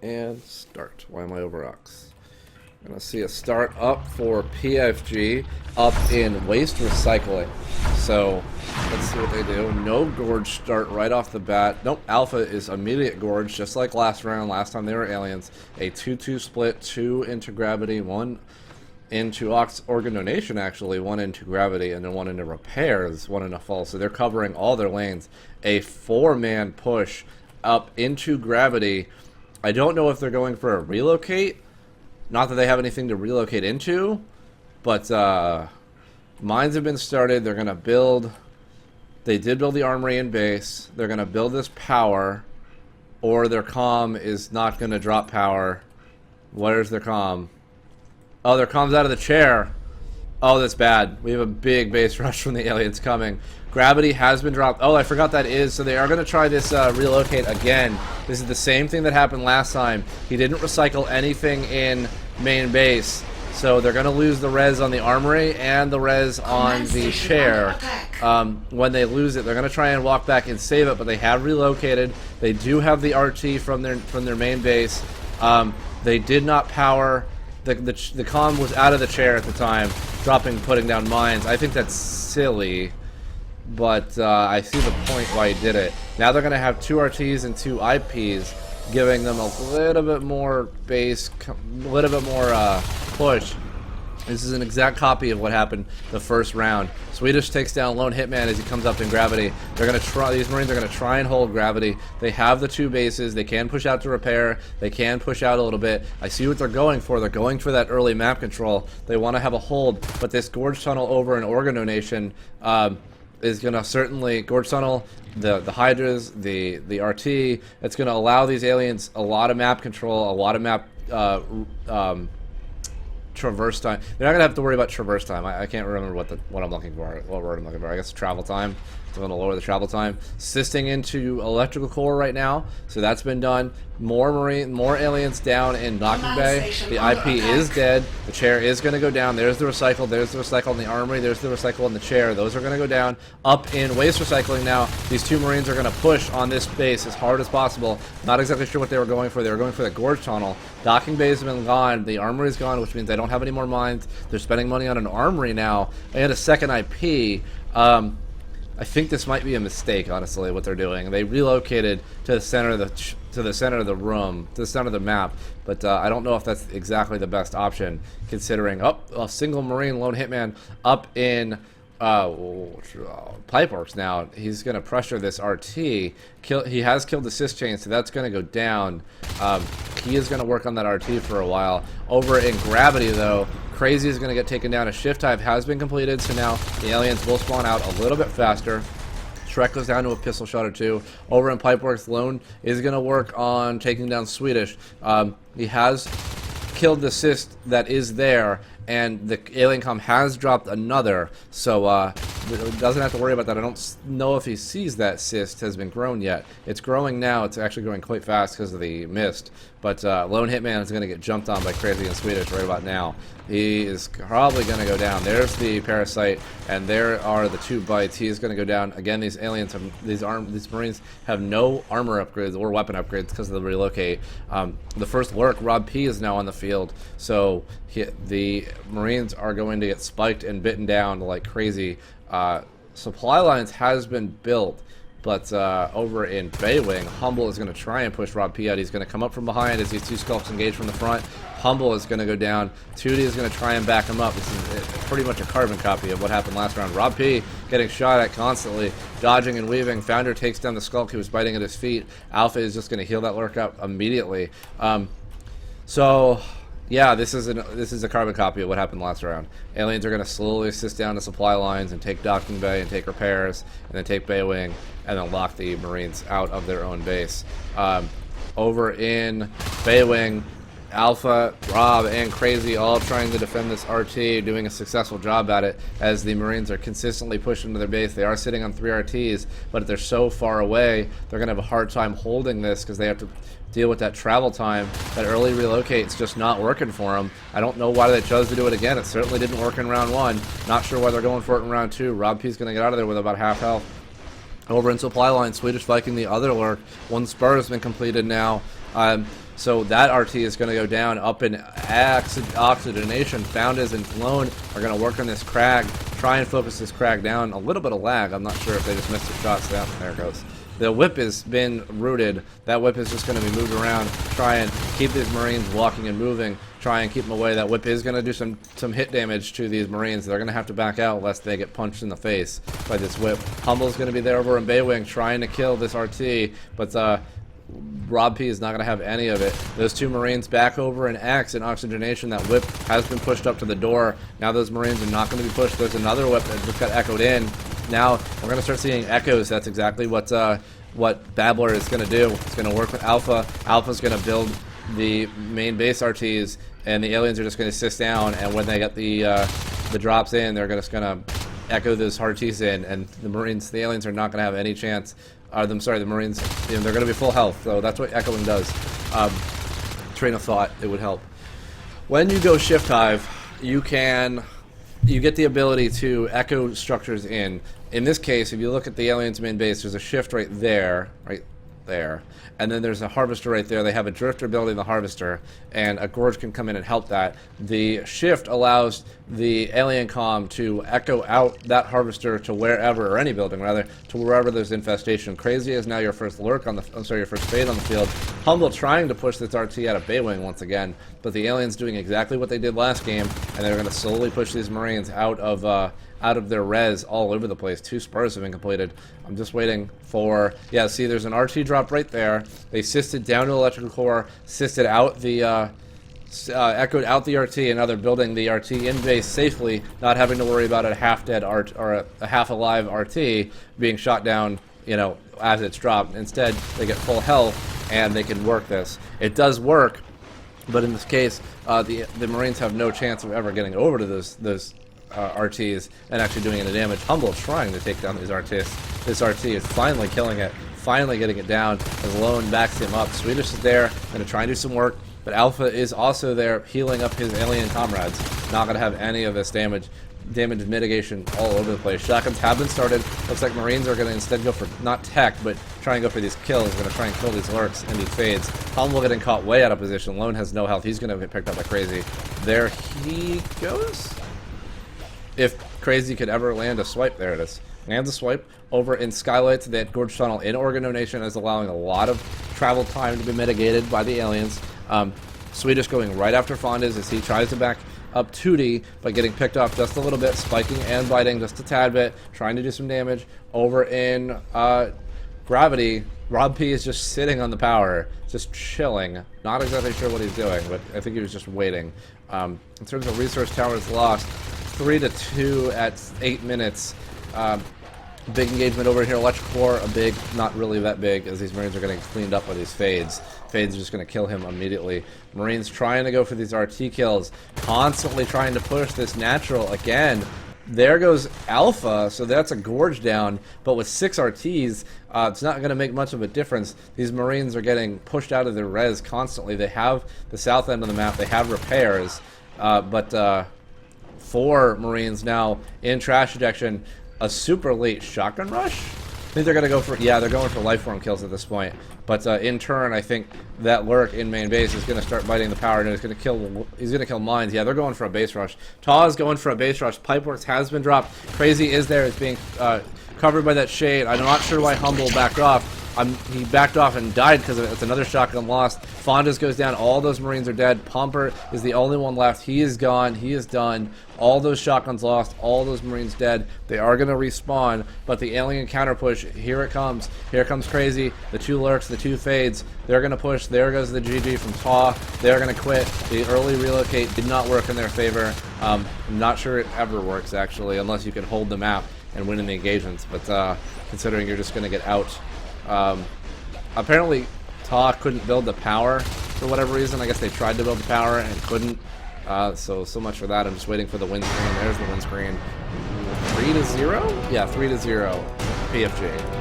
And start. Why am I over Ox? I'm going to see a start up for PFG up in waste recycling. So let's see what they do. No gorge start right off the bat. Nope, Alpha is immediate gorge, just like last round. Last time they were aliens. A 2-2 split, 2 into gravity, 1 into Ox Organ Donation, actually, 1 into gravity, and then 1 into repairs, 1 into fall. So they're covering all their lanes. A 4-man push up into gravity. I don't know if they're going for a relocate. Not that they have anything to relocate into, but mines have been started. They're going to build. They did build the armory and base. They're going to build this power, or their comm is not going to drop power. Where's their comm? Oh, their comm's out of the chair. Oh, that's bad. We have a big base rush from the aliens coming. Gravity has been dropped. Oh, I forgot that is. So they are going to try this relocate again. This is the same thing that happened last time. He didn't recycle anything in main base. So they're going to lose the res on the armory and the res on the chair. When they lose it, they're going to try and walk back and save it, but they have relocated. They do have the RT from their main base. They did not power. The comm was out of the chair at the time, putting down mines. I think that's silly, but I see the point why he did it. Now they're going to have 2 RTs and 2 IPs, giving them a little bit more base, a little bit more push. This is an exact copy of what happened the first round. Swedish takes down Lone Hitman as he comes up in gravity. They're going to try. These Marines are going to try and hold gravity. They have the 2 bases. They can push out to repair. They can push out a little bit. I see what they're going for. They're going for that early map control. They want to have a hold, but this Gorge Tunnel over an Organ Donation is going to certainly Gorge Tunnel, the Hydras, the RT. It's going to allow these aliens a lot of map control, a lot of map. Traverse time. They're not gonna have to worry about traverse time. I can't remember what I'm looking for. What word I'm looking for? I guess travel time. It's gonna lower the travel time. Assisting into electrical core right now, so that's been done. More aliens down in docking bay. The IP is dead. The chair is gonna go down. There's the recycle. There's the recycle in the armory. There's the recycle in the chair. Those are gonna go down. Up in waste recycling now. These 2 Marines are gonna push on this base as hard as possible. Not exactly sure what they were going for. They were going for the gorge tunnel. Docking bays have been gone. The armory is gone, which means they don't have any more mines. They're spending money on an armory now and a second IP. I think this might be a mistake, honestly, what they're doing. They relocated to the center of the room, to the center of the map, but I don't know if that's exactly the best option, considering a single Marine Lone Hitman up in Pipeworks now. He's going to pressure this RT. He has killed the sys chain, so that's going to go down. He is going to work on that RT for a while. Over in Gravity, though, Crazy is going to get taken down. A shift dive has been completed, so now the aliens will spawn out a little bit faster. Shrek goes down to a pistol shot or 2. Over in Pipeworks, Lone is going to work on taking down Swedish. He has killed the cyst that is there, and the alien comm has dropped another, so doesn't have to worry about that. I don't know if he sees that cyst has been grown yet. It's growing now. It's actually growing quite fast because of the mist, but Lone Hitman is going to get jumped on by Crazy and Swedish right about now. He is probably going to go down. There's the Parasite, and there are the 2 bites. He is going to go down. Again, these aliens have, these Marines have no armor upgrades or weapon upgrades because of the relocate. The first lurk, Rob P, is now on the field, so the Marines are going to get spiked and bitten down like crazy. Supply lines has been built, but over in Baywing, Humble is going to try and push Rob P out. He's going to come up from behind as these 2 skulks engage from the front. Humble is going to go down. 2D is going to try and back him up. This is pretty much a carbon copy of what happened last round. Rob P getting shot at constantly, dodging and weaving. Founder takes down the skulk. He was biting at his feet. Alpha is just going to heal that lurk up immediately. So yeah, this is a carbon copy of what happened last round. Aliens are going to slowly assist down the supply lines and take docking bay and take repairs, and then take Baywing, and then lock the Marines out of their own base. Over in Baywing, Alpha, Rob, and Crazy all trying to defend this RT, doing a successful job at it as the Marines are consistently pushing to their base. They are sitting on 3 RTs, but they're so far away, they're going to have a hard time holding this because they have to deal with that travel time. That early relocate's just not working for them. I don't know why they chose to do it again. It certainly didn't work in round 1. Not sure why they're going for it in round 2. Rob P's going to get out of there with about half health. Over in supply line, Swedish Viking the other lurk. 1 spur has been completed now. So that RT is going to go down. Up in oxygenation, Founders and Lone are going to work on this Crag, try and focus this Crag down. A little bit of lag. I'm not sure if they just missed their shots down. There it goes. The whip has been rooted. That whip is just going to be moved around. Try and keep these Marines walking and moving. Try and keep them away. That whip is going to do some hit damage to these Marines. They're going to have to back out lest they get punched in the face by this whip. Humble's going to be there over in Baywing trying to kill this RT, but Rob P is not going to have any of it. Those two Marines back over in X in oxygenation. That whip has been pushed up to the door. Now those Marines are not going to be pushed. There's another whip that just got echoed in. Now we're going to start seeing echoes. That's exactly what Babbler is going to do. It's going to work with Alpha. Alpha's going to build the main base RTs, and the aliens are just going to sit down. And when they get the drops in, they're just going to echo those RTs in, and the aliens are not going to have any chance. The Marines, they're going to be full health. So that's what echoing does. Train of thought, it would help. When you go shift hive, you get the ability to echo structures in. In this case, if you look at the aliens' main base, there's a shift right there, and then there's a harvester right there. They have a drifter building the harvester, and a gorge can come in and help that. The shift allows the alien comm to echo out that harvester to wherever, or any building rather, to wherever there's infestation. Crazy is now your first lurk on your first fade on the field. Humble trying to push this RT out of Baywing once again, but the aliens doing exactly what they did last game, and they're going to slowly push these Marines out of their res all over the place. 2 spurs have been completed. I'm just waiting for... Yeah, see, there's an RT drop right there. They sisted down to electrical core, sisted out the... echoed out the RT, and now they're building the RT in base safely, not having to worry about a half-dead or a half-alive RT being shot down, as it's dropped. Instead, they get full health, and they can work this. It does work, but in this case, the Marines have no chance of ever getting over to those RTs and actually doing any damage. Humble is trying to take down these RTs. This RT is finally killing it, finally getting it down as Lone backs him up. Swedish is there, going to try and do some work, but Alpha is also there healing up his alien comrades. Not going to have any of this damage mitigation all over the place. Shotguns have been started. Looks like Marines are going to instead go for, not tech, but try and go for these kills. Going to try and kill these lurks and these fades. Humble getting caught way out of position. Lone has no health. He's going to get picked up like crazy. There he goes. If Crazy could ever land a swipe, there it is. Lands a swipe over in Skylights. That Gorge Tunnel in Organo Nation is allowing a lot of travel time to be mitigated by the aliens. Swedish going right after Fondas as he tries to back up 2D, but getting picked off just a little bit, spiking and biting just a tad bit, trying to do some damage. Over in Gravity, Rob P is just sitting on the power, just chilling. Not exactly sure what he's doing, but I think he was just waiting. In terms of resource towers lost, 3-2 at 8 minutes. Big engagement over here. Electric Core, a big, not really that big, as these Marines are getting cleaned up by these fades. Fades are just going to kill him immediately. Marines trying to go for these RT kills, constantly trying to push this natural again. There goes Alpha, so that's a gorge down, but with 6 RTs, it's not going to make much of a difference. These Marines are getting pushed out of their res constantly. They have the south end of the map, they have repairs, but 4 Marines now in trash ejection. A super late shotgun rush? I think they're going to go for, yeah, they're going for lifeform kills at this point. But in turn, I think that lurk in main base is going to start biting the power, and he's going to kill mines. Yeah, they're going for a base rush. TAW's going for a base rush. Pipeworks has been dropped. Crazy is there. It's being covered by that shade. I'm not sure why Humble backed off. He backed off and died because of it. It's another shotgun lost. Fondas goes down. All those Marines are dead. Pomper is the only one left. He is gone. He is done. All those shotguns lost. All those Marines dead. They are going to respawn, but the alien counter push, here it comes. Here comes Crazy. The 2 lurks, the 2 fades. They're going to push. There goes the GG from TAW. They're going to quit. The early relocate did not work in their favor. I'm not sure it ever works, actually, unless you can hold the map and win in the engagements. But considering you're just going to get out. Apparently TAW couldn't build the power for whatever reason. I guess they tried to build the power and couldn't. So much for that. I'm just waiting for the win screen. There's the win screen. 3-0? Yeah, 3-0 PFG.